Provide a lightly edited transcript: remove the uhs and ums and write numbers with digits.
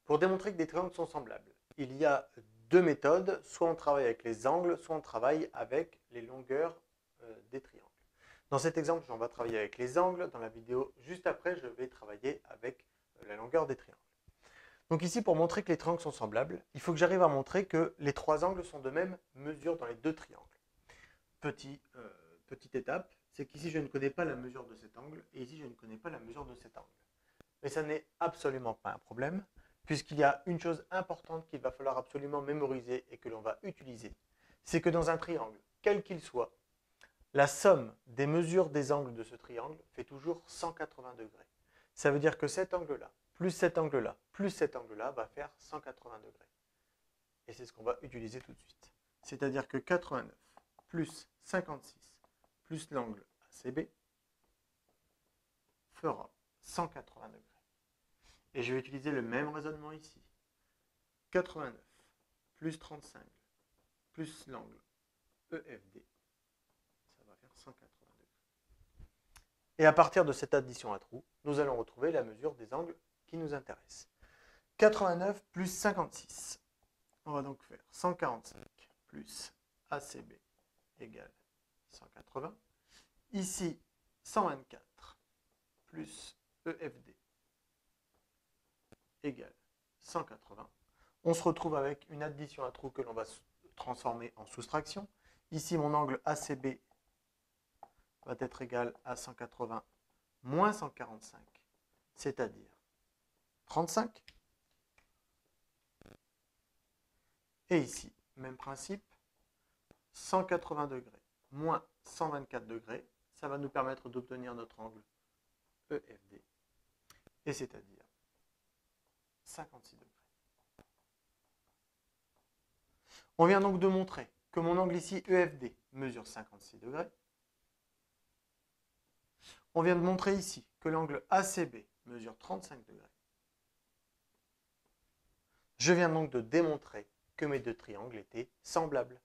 Pour démontrer que des triangles sont semblables, il y a deux méthodes, soit on travaille avec les angles, soit on travaille avec les longueurs des triangles. Dans cet exemple, on va travailler avec les angles. Dans la vidéo juste après, je vais travailler avec la longueur des triangles. Donc ici, pour montrer que les triangles sont semblables, il faut que j'arrive à montrer que les trois angles sont de même mesure dans les deux triangles. Petite étape, c'est qu'ici, je ne connais pas la mesure de cet angle, et ici, je ne connais pas la mesure de cet angle. Mais ça n'est absolument pas un problème, puisqu'il y a une chose importante qu'il va falloir absolument mémoriser et que l'on va utiliser. C'est que dans un triangle, quel qu'il soit, la somme des mesures des angles de ce triangle fait toujours 180 degrés. Ça veut dire que cet angle-là, plus cet angle-là, plus cet angle-là va faire 180 degrés. Et c'est ce qu'on va utiliser tout de suite. C'est-à-dire que 89 plus 56 plus l'angle ACB fera 180 degrés. Et je vais utiliser le même raisonnement ici. 89 plus 35 plus l'angle EFD, ça va faire 180 degrés. Et à partir de cette addition à trous, nous allons retrouver la mesure des angles qui nous intéressent. 89 plus 56. On va donc faire 145 plus ACB égale 180. Ici, 124 plus EFD égale 180. On se retrouve avec une addition à trous que l'on va transformer en soustraction. Ici, mon angle ACB va être égal à 180 moins 145, c'est-à-dire 35. Et ici, même principe, 180 degrés moins 124 degrés, ça va nous permettre d'obtenir notre angle EFD, et c'est-à-dire 56 degrés. On vient donc de montrer que mon angle ici, EFD, mesure 56 degrés. On vient de montrer ici que l'angle ACB mesure 35 degrés. Je viens donc de démontrer que mes deux triangles étaient semblables.